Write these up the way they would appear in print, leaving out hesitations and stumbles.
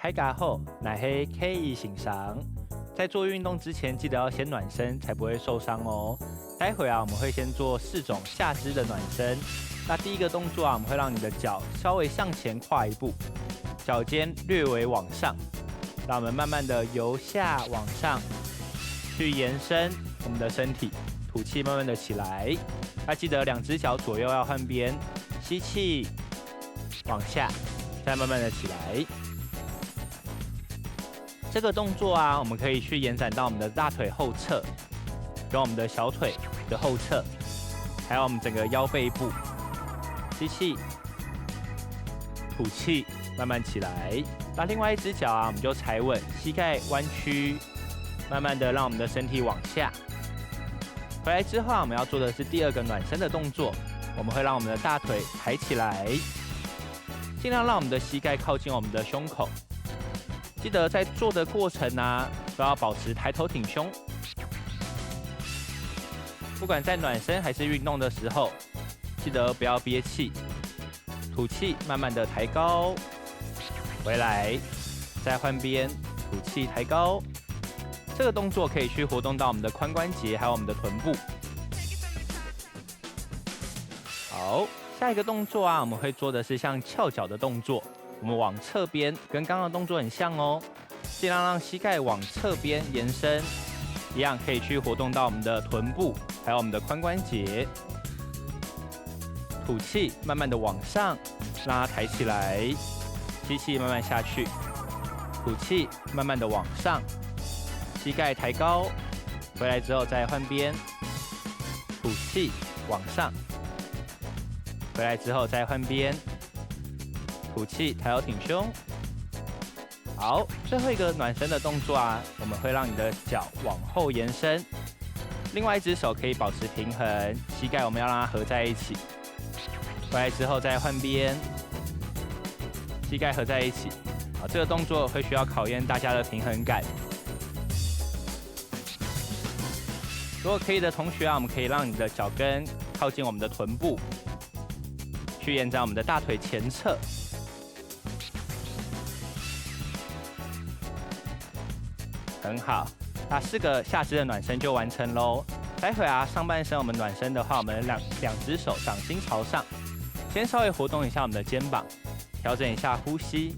开嘎后，乃黑 K 一醒伤。在做运动之前，记得要先暖身，才不会受伤哦。待会我们会先做4种下肢的暖身。那第一个动作我们会让你的脚稍微向前跨一步，脚尖略微往上，让我们慢慢的由下往上去延伸我们的身体，吐气慢慢的起来。那记得2只脚左右要换边，吸气往下，再慢慢的起来。这个动作我们可以去延展到我们的大腿后侧，跟我们的小腿的后侧，还有我们整个腰背部。吸气，吐气，慢慢起来。那另外1只脚我们就踩稳，膝盖弯曲，慢慢的让我们的身体往下。回来之后我们要做的是第2个暖身的动作，我们会让我们的大腿抬起来，尽量让我们的膝盖靠近我们的胸口。记得在做的过程都要保持抬头挺胸。不管在暖身还是运动的时候，记得不要憋气，吐气慢慢的抬高，回来，再换边，吐气抬高。这个动作可以去活动到我们的髋关节，还有我们的臀部。好，下一个动作我们会做的是像翘脚的动作。我们往侧边，跟刚刚的动作很像哦，尽量让膝盖往侧边延伸，一样可以去活动到我们的臀部，还有我们的髋关节。吐气，慢慢的往上，让它抬起来，吸气慢慢下去，吐气慢慢的往上，膝盖抬高，回来之后再换边，吐气往上，回来之后再换边。吐气，抬头挺胸。好，最后一个暖身的动作我们会让你的脚往后延伸，另外1只手可以保持平衡，膝盖我们要让它合在一起。回来之后再换边，膝盖合在一起。好，这个动作会需要考验大家的平衡感。如果可以的同学我们可以让你的脚跟靠近我们的臀部，去延展我们的大腿前侧。很好，那4个下肢的暖身就完成喽。待会上半身我们暖身的话，我们两只手掌心朝上，先稍微活动一下我们的肩膀，调整一下呼吸，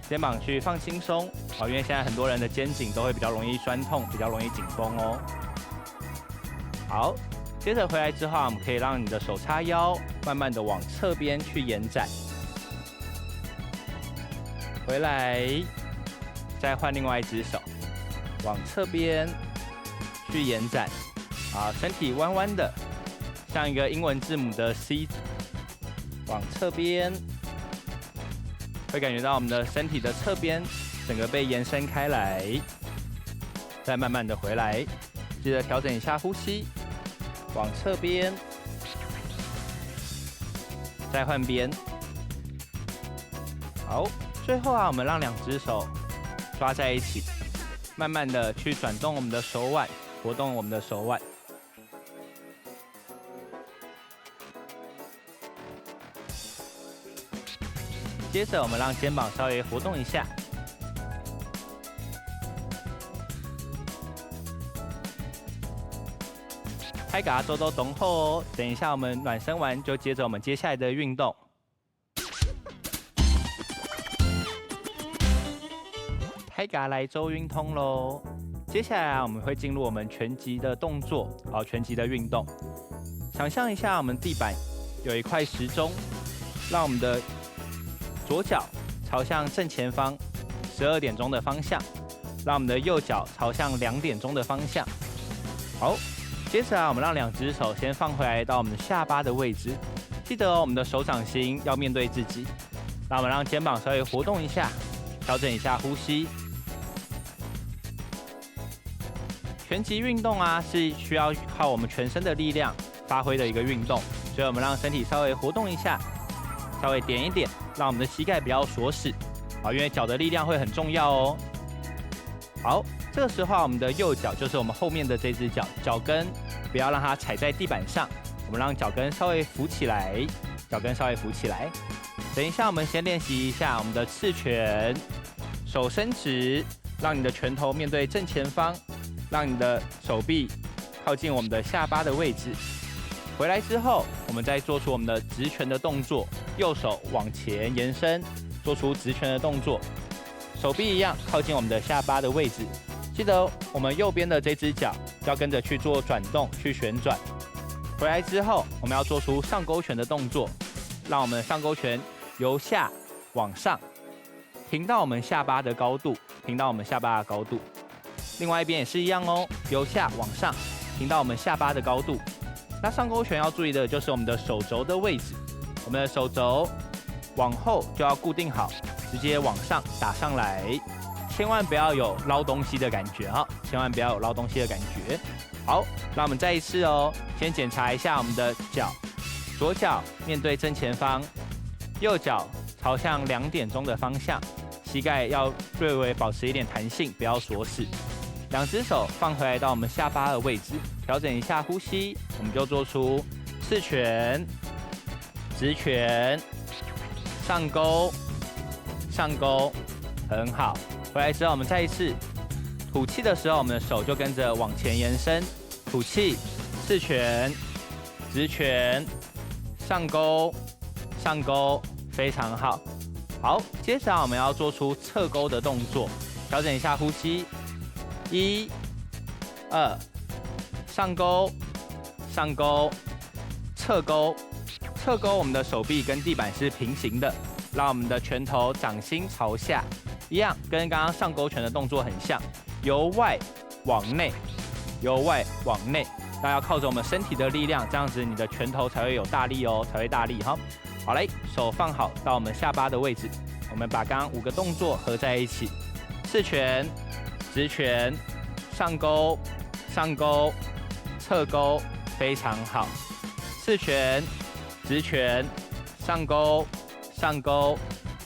肩膀去放轻松因为现在很多人的肩颈都会比较容易酸痛，比较容易紧绷哦。好，接着回来之后我们可以让你的手叉腰，慢慢的往侧边去延展，回来。再换另外1只手，往侧边去延展，身体弯弯的，像一个英文字母的 C， 往侧边，会感觉到我们的身体的侧边整个被延伸开来，再慢慢的回来，记得调整一下呼吸，往侧边，再换边。好，最后我们让2只手抓在一起，慢慢的去转动我们的手腕，活动我们的手腕。接着我们让肩膀稍微活动一下。开嘎周都懂后哦，等一下我们暖身完就接着我们接下来的运动。开嘎来周运通喽！接下来我们会进入我们拳击的动作，拳击的运动。想象一下，我们地板有一块时钟，让我们的左脚朝向正前方12点钟的方向，让我们的右脚朝向2点钟的方向。好，接着我们让2只手先放回来到我们的下巴的位置，记得我们的手掌心要面对自己。那我们让肩膀稍微活动一下，调整一下呼吸。拳击运动是需要靠我们全身的力量发挥的一个运动，所以我们让身体稍微活动一下，稍微点一点，让我们的膝盖不要锁死，因为脚的力量会很重要哦。好，这个时候我们的右脚就是我们后面的这只脚，脚跟不要让它踩在地板上，我们让脚跟稍微浮起来，脚跟稍微浮起来。等一下，我们先练习一下我们的刺拳，手伸直，让你的拳头面对正前方，让你的手臂靠近我们的下巴的位置。回来之后，我们再做出我们的直拳的动作，右手往前延伸，做出直拳的动作，手臂一样靠近我们的下巴的位置。记得我们右边的这只脚要跟着去做转动，去旋转。回来之后，我们要做出上勾拳的动作，让我们的上勾拳由下往上，停到我们下巴的高度，停到我们下巴的高度。另外一边也是一样哦，由下往上，停到我们下巴的高度。那上勾拳要注意的就是我们的手肘的位置，我们的手肘往后就要固定好，直接往上打上来，千万不要有捞东西的感觉哈，千万不要有捞东西的感觉。好，那我们再一次哦，先检查一下我们的脚，左脚面对正前方，右脚朝向2点钟的方向，膝盖要略微保持一点弹性，不要锁死。2只手放回来到我们下巴的位置，调整一下呼吸，我们就做出刺拳、直拳、上勾、上勾，很好。回来之后，我们再一次吐气的时候，我们的手就跟着往前延伸，吐气，刺拳、直拳、上勾、上勾，非常好。好，接下来我们要做出侧勾的动作，调整一下呼吸。1、2，上勾、上勾、侧勾、侧勾，我们的手臂跟地板是平行的，让我们的拳头掌心朝下，一样跟刚刚上勾拳的动作很像，由外往内，由外往内，那要靠着我们身体的力量，这样子你的拳头才会有大力哦，才会大力哈。好嘞，手放好到我们下巴的位置，我们把刚刚5个动作合在一起，刺拳、直拳、上勾、上勾、侧勾，非常好。刺拳、直拳、上勾、上勾、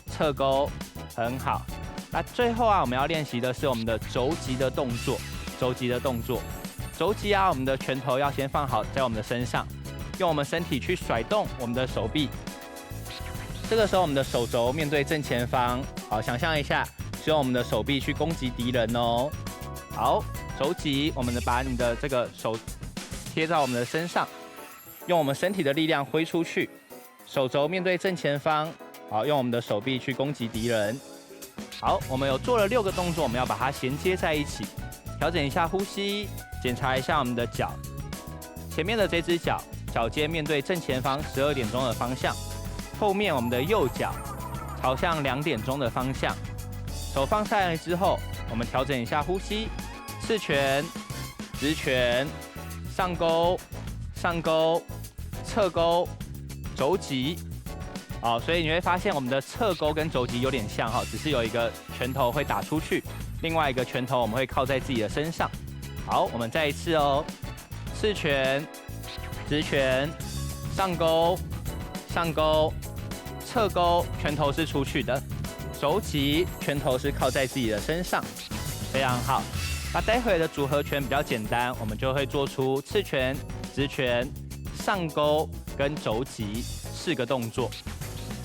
侧勾，很好。那最后啊，我们要练习的是我们的肘击的动作。肘击的动作，肘击啊，我们的拳头要先放好在我们的身上，用我们身体去甩动我们的手臂。这个时候，我们的手肘面对正前方，好，想象一下。是用我们的手臂去攻击敌人哦。好，肘击，我们把你的这个手贴在我们的身上，用我们身体的力量挥出去，手肘面对正前方，好，用我们的手臂去攻击敌人。好，我们有做了6个动作，我们要把它衔接在一起，调整一下呼吸，检查一下我们的脚，前面的这只脚，脚尖面对正前方12点钟的方向，后面我们的右脚朝向2点钟的方向。手放下来之后，我们调整一下呼吸，刺拳、直拳、上勾、上勾、侧勾、肘击。好，所以你会发现我们的侧勾跟肘击有点像哈，只是有一个拳头会打出去，另外一个拳头我们会靠在自己的身上。好，我们再一次哦，刺拳、直拳、上勾、上勾、侧勾，拳头是出去的。肘击，拳头是靠在自己的身上，非常好。那待会的组合拳比较简单，我们就会做出刺拳、直拳、上勾跟肘击4个动作。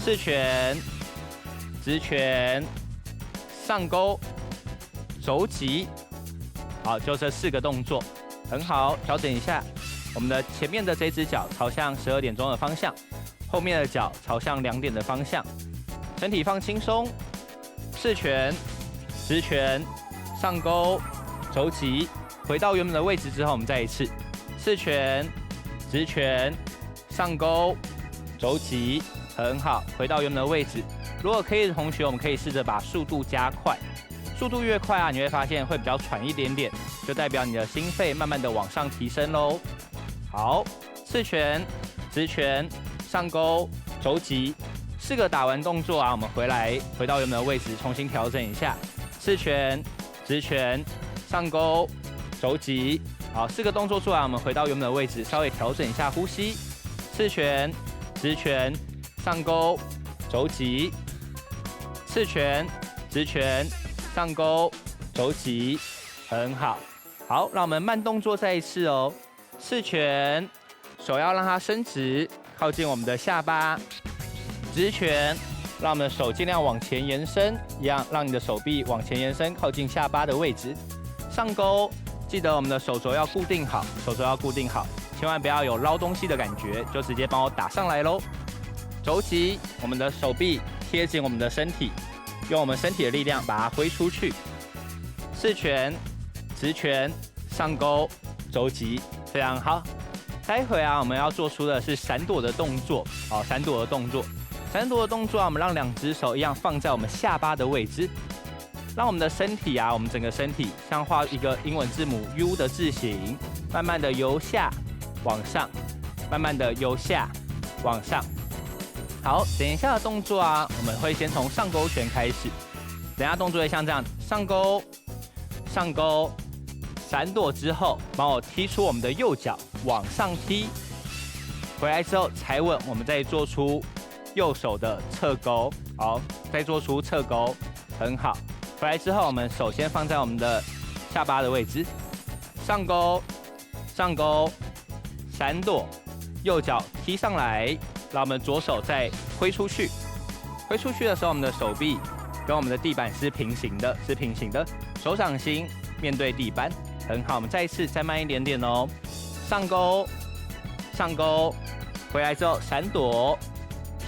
刺拳、直拳、上勾、肘击，好，就这4个动作，很好。调整一下，我们的前面的这只脚朝向12点钟的方向，后面的脚朝向2点的方向。身体放轻松，刺拳、直拳、上勾、肘击，回到原本的位置之后，我们再一次刺拳、直拳、上勾、肘击，很好，回到原本的位置。如果可以的同学，我们可以试着把速度加快，速度越快啊，你会发现会比较喘一点点，就代表你的心肺慢慢的往上提升喽。好，刺拳、直拳、上勾、肘击。4个打完动作啊，我们回到原本的位置，重新调整一下。刺拳、直拳、上勾、肘击。好，4个动作做完，我们回到原本的位置，稍微调整一下呼吸。刺拳、直拳、上勾、肘击。刺拳、直拳、上勾、肘击，很好。好，让我们慢动作再一次哦。刺拳，手要让它伸直，靠近我们的下巴。直拳，让我们的手尽量往前延伸，一样让你的手臂往前延伸，靠近下巴的位置。上勾，记得我们的手肘要固定好，手肘要固定好，千万不要有捞东西的感觉，就直接帮我打上来喽。肘击，我们的手臂贴紧我们的身体，用我们身体的力量把它挥出去。四拳、直拳、上勾、肘击，非常好。待会我们要做出的是闪躲的动作，闪躲的动作。闪躲的动作我们让2只手一样放在我们下巴的位置，让我们的身体我们整个身体像画一个英文字母 U 的字形，慢慢的由下往上，慢慢的由下往上。好，等一下的动作我们会先从上勾拳开始。等一下动作会像这样，上勾，上勾，闪躲之后，帮我踢出我们的右脚，往上踢。回来之后踩稳，我们再做出右手的侧勾，好，再做出侧勾，很好。回来之后，我们手先放在我们的下巴的位置，上勾，上勾，闪躲，右脚踢上来，让我们左手再挥出去。挥出去的时候，我们的手臂跟我们的地板是平行的，是平行的，手掌心面对地板，很好。我们再一次，再慢一点点哦，上勾，上勾，回来之后闪躲。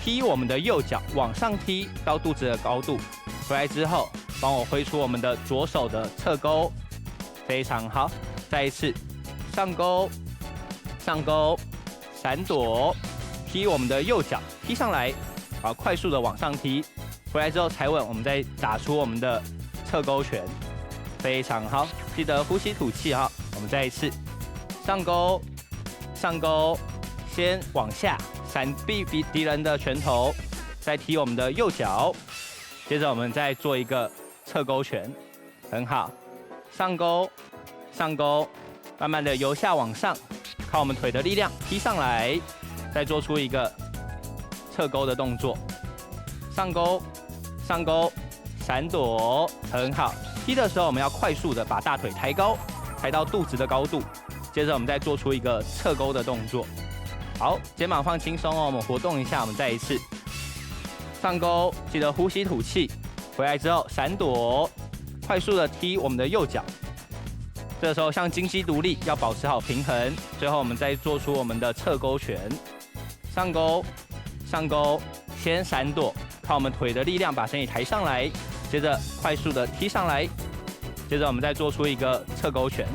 踢我们的右脚往上踢到肚子的高度，回来之后帮我挥出我们的左手的侧勾，非常好。再一次，上勾，上勾，闪躲，踢我们的右脚踢上来，好，快速的往上踢，回来之后踩稳，我们再打出我们的侧勾拳，非常好。记得呼吸吐气哈。我们再一次，上勾，上勾，先往下。闪避敌人的拳头，再踢我们的右脚，接着我们再做一个侧勾拳，很好。上勾，上勾，慢慢的由下往上，靠我们腿的力量踢上来，再做出一个侧勾的动作。上勾，上勾，闪躲，很好。踢的时候我们要快速的把大腿抬高，抬到肚子的高度，接着我们再做出一个侧勾的动作。好，肩膀放轻松哦，我们活动一下，我们再一次上勾，记得呼吸吐气。回来之后闪躲，快速的踢我们的右脚。这个时候像金鸡独立，要保持好平衡。最后我们再做出我们的侧勾拳，上勾，上勾，先闪躲，靠我们腿的力量把身体抬上来，接着快速的踢上来，接着我们再做出一个侧勾拳。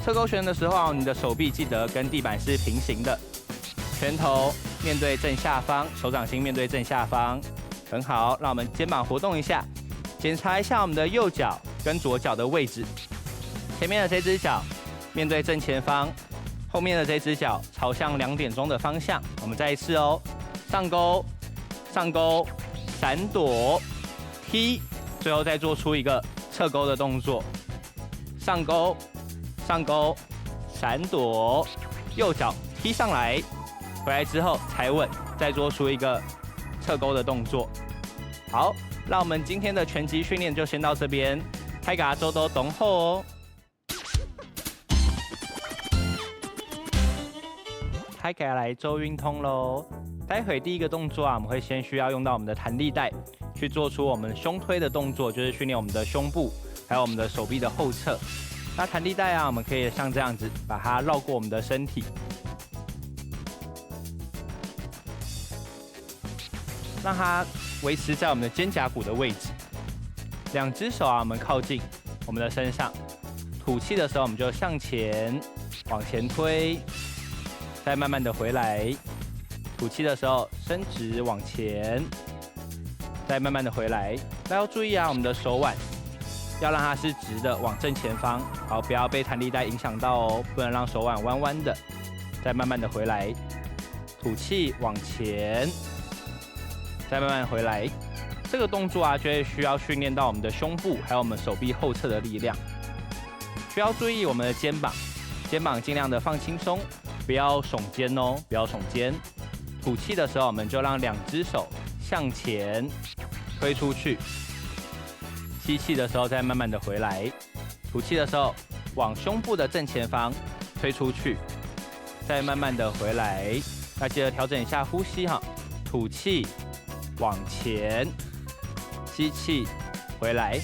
侧勾拳的时候你的手臂记得跟地板是平行的。拳头面对正下方，手掌心面对正下方，很好。让我们肩膀活动一下，检查一下我们的右脚跟左脚的位置。前面的这只脚面对正前方，后面的这只脚朝向2点钟的方向。我们再一次哦，上勾，上勾，闪躲，踢，最后再做出一个侧勾的动作。上勾，上勾，闪躲，右脚踢上来。回来之后踩稳，再做出一个侧勾的动作。好，那我们今天的拳击训练就先到这边，大家多多懂后哦。大家来做运动喽。待会第一个动作我们会先需要用到我们的弹力带，去做出我们胸推的动作，就是训练我们的胸部，还有我们的手臂的后侧。那弹力带我们可以像这样子，把它绕过我们的身体。让它维持在我们的肩胛骨的位置。2只手我们靠近我们的身上。吐气的时候，我们就向前往前推，再慢慢的回来。吐气的时候，伸直往前，再慢慢的回来。大家要注意我们的手腕要让它是直的，往正前方。好，不要被弹力带影响到哦，不能让手腕弯弯的。再慢慢的回来，吐气往前。再慢慢回来，这个动作就会需要训练到我们的胸部，还有我们手臂后侧的力量。需要注意我们的肩膀，肩膀尽量的放轻松，不要耸肩哦，不要耸肩。吐气的时候，我们就让2只手向前推出去，吸气的时候再慢慢的回来，吐气的时候往胸部的正前方推出去，再慢慢的回来。那记得调整一下呼吸哈，吐气。往前，吸气，回来。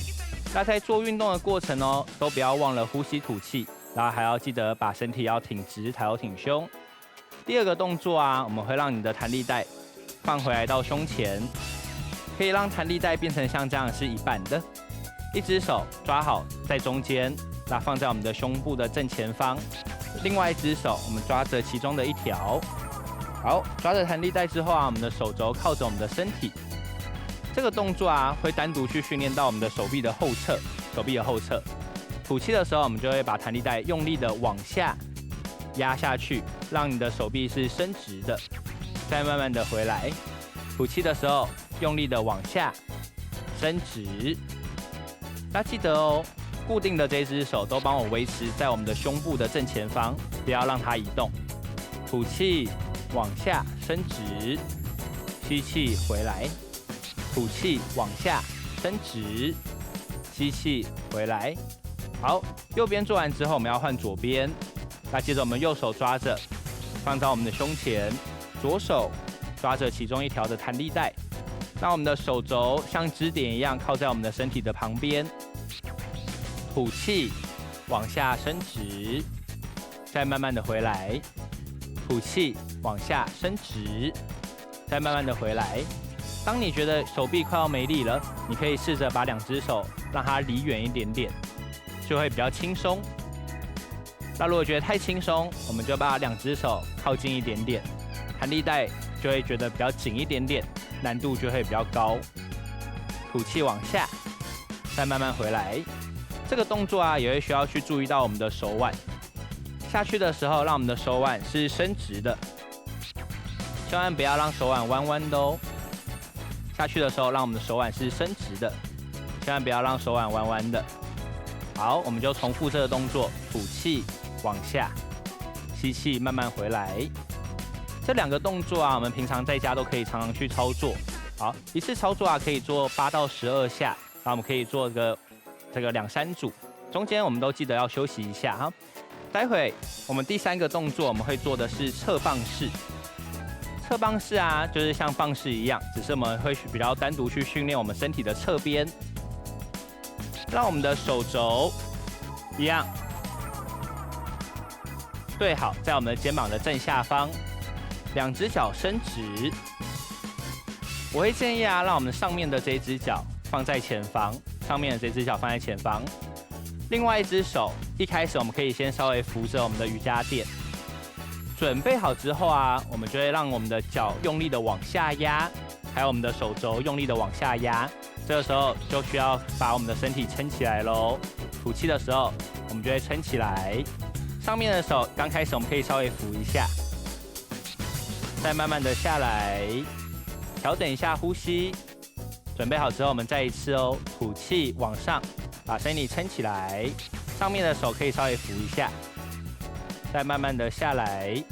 那在做运动的过程哦，都不要忘了呼吸吐气，然后还要记得把身体要挺直，抬头挺胸。第二个动作啊，我们会让你的弹力带放回来到胸前，可以让弹力带变成像这样是一半的，一只手抓好在中间，那放在我们的胸部的正前方，另外一只手我们抓着其中的一条。好，抓着弹力带之后啊，我们的手肘靠着我们的身体。这个动作啊，会单独去训练到我们的手臂的后侧，吐气的时候，我们就会把弹力带用力的往下压下去，让你的手臂是伸直的，再慢慢的回来。吐气的时候，用力的往下伸直。那记得哦，固定的这只手都帮我维持在我们的胸部的正前方，不要让它移动。吐气往下伸直，吸气回来。吐气往下伸直，吸气回来。好，右边做完之后，我们要换左边。那接着我们右手抓着，放到我们的胸前，左手抓着其中一条的弹力带。那我们的手肘像支点一样靠在我们的身体的旁边。吐气往下伸直，再慢慢的回来。吐气往下伸直，再慢慢的回来。当你觉得手臂快要没力了，你可以试着把2只手让它离远一点点，就会比较轻松。那如果觉得太轻松，我们就把2只手靠近一点点，弹力带就会觉得比较紧一点点，难度就会比较高。吐气往下，再慢慢回来。这个动作啊，也会需要去注意到我们的手腕。下去的时候，让我们的手腕是伸直的，千万不要让手腕弯弯的哦。下去的时候，让我们的手腕是伸直的，千万不要让手腕弯弯的。好，我们就重复这个动作，吐气往下，吸气慢慢回来。这2个动作啊，我们平常在家都可以常常去操作。好，一次操作啊可以做8到12下，然后我们可以做这个2、3组，中间我们都记得要休息一下哈。待会我们第3个动作我们会做的是侧棒式。侧棒式啊，就是像棒式一样，只是我们会比较单独去训练我们身体的侧边，让我们的手肘一样对好在我们的肩膀的正下方，2只脚伸直。我会建议啊，让我们上面的这只脚放在前方，另外一只手一开始我们可以先稍微扶着我们的瑜伽垫。准备好之后啊，我们就会让我们的脚用力的往下压，还有我们的手肘用力的往下压。这个时候就需要把我们的身体撑起来咯。吐气的时候，我们就会撑起来。上面的手刚开始我们可以稍微扶一下，再慢慢的下来，调整一下呼吸。准备好之后，我们再一次哦，吐气往上，把身体撑起来。上面的手可以稍微扶一下。再慢慢的下来，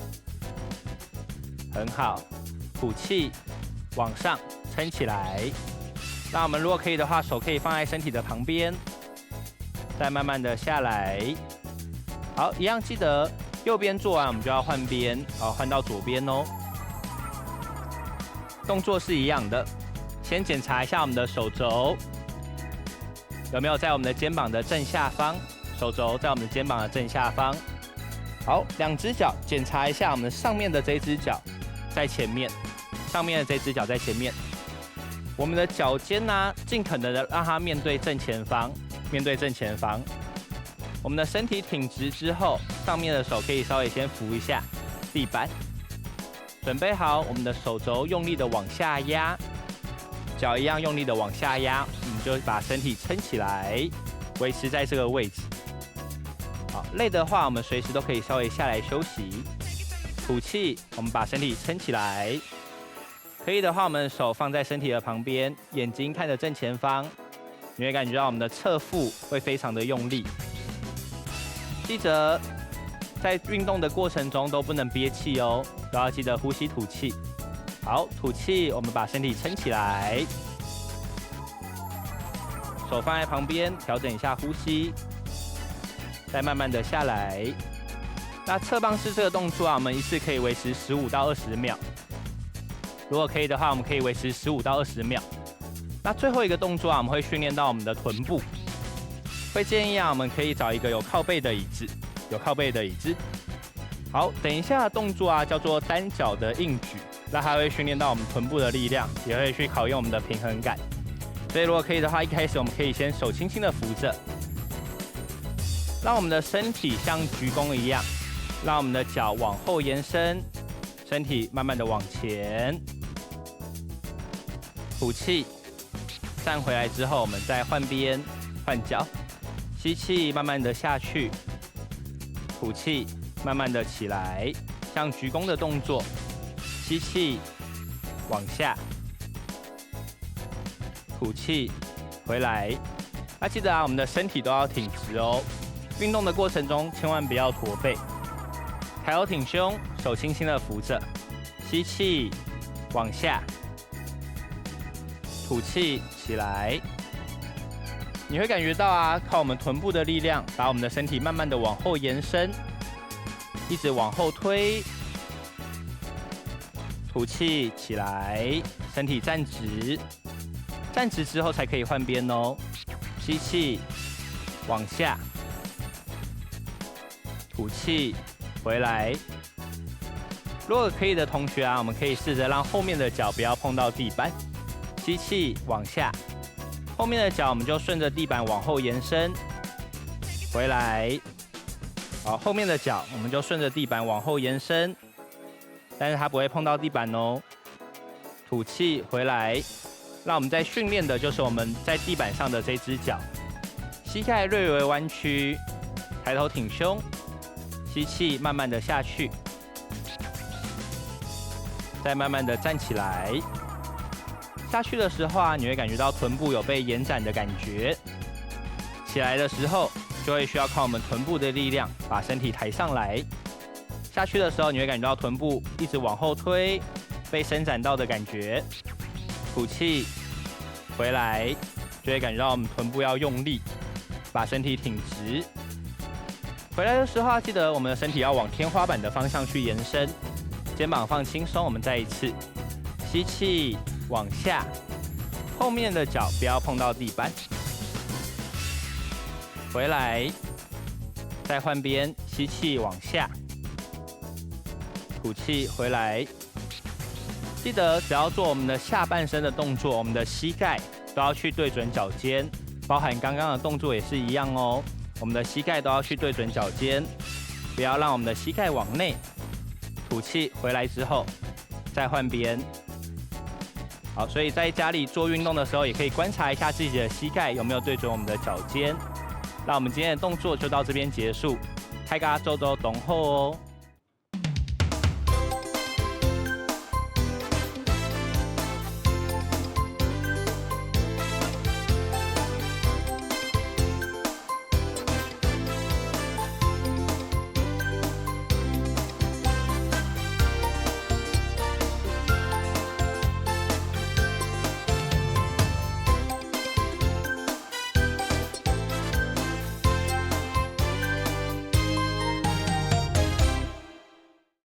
很好。吐气，往上撑起来。那我们如果可以的话，手可以放在身体的旁边。再慢慢的下来。好，一样记得右边做完，我们就要换边，好，换到左边哦。动作是一样的，先检查一下我们的手肘有没有在我们的肩膀的正下方，手肘在我们的肩膀的正下方。好，2只脚检查一下，我们上面的这只脚在前面，上面的这只脚在前面。我们的脚尖呢，尽可能的让它面对正前方，我们的身体挺直之后，上面的手可以稍微先扶一下地板。准备好，我们的手肘用力的往下压，脚一样用力的往下压，我们就把身体撑起来，维持在这个位置。好，累的话，我们随时都可以稍微下来休息。吐气，我们把身体撑起来。可以的话，我们手放在身体的旁边，眼睛看着正前方，你会感觉到我们的侧腹会非常的用力。记得在运动的过程中都不能憋气哦，都要记得呼吸吐气。好，吐气，我们把身体撑起来，手放在旁边，调整一下呼吸。再慢慢的下来。那侧棒式这个动作啊，我们一次可以维持15到20秒。如果可以的话，我们可以维持15到20秒。那最后一个动作啊，我们会训练到我们的臀部。会建议啊，我们可以找一个有靠背的椅子，好，等一下的动作啊，叫做单脚的硬举，那它会训练到我们臀部的力量，也会去考验我们的平衡感。所以如果可以的话，一开始我们可以先手轻轻的扶着，让我们的身体像鞠躬一样，让我们的脚往后延伸，身体慢慢的往前，吐气，站回来之后，我们再换边换脚。吸气，慢慢的下去；吐气，慢慢的起来，像鞠躬的动作。吸气，往下；吐气，回来。那记得啊，我们的身体都要挺直哦。运动的过程中，千万不要驼背。抬头挺胸，手轻轻的扶着。吸气，往下；吐气，起来。你会感觉到啊，靠我们臀部的力量，把我们的身体慢慢的往后延伸，一直往后推。吐气起来，身体站直，站直之后才可以换边哦。吸气，往下；吐气，回来。如果可以的同学啊，我们可以试着让后面的脚不要碰到地板。吸气，往下。后面的脚我们就顺着地板往后延伸，回来。好，后面的脚我们就顺着地板往后延伸，但是它不会碰到地板哦。吐气回来，那我们在训练的就是我们在地板上的这只脚，膝盖略微弯曲，抬头挺胸，吸气慢慢的下去，再慢慢的站起来。下去的时候啊，你会感觉到臀部有被延展的感觉。起来的时候，就会需要靠我们臀部的力量把身体抬上来。下去的时候，你会感觉到臀部一直往后推，被伸展到的感觉。吐气，回来，就会感觉到我们臀部要用力，把身体挺直。回来的时候啊，记得我们的身体要往天花板的方向去延伸，肩膀放轻松。我们再一次吸气。往下，后面的脚不要碰到地板。回来，再换边，吸气往下，吐气回来。记得只要做我们的下半身的动作，我们的膝盖都要去对准脚尖，包含刚刚的动作也是一样哦。我们的膝盖都要去对准脚尖，不要让我们的膝盖往内。吐气回来之后，再换边。好，所以在家里做运动的时候，也可以观察一下自己的膝盖有没有对准我们的脚尖。那我们今天的动作就到这边结束，大家做到动好哦。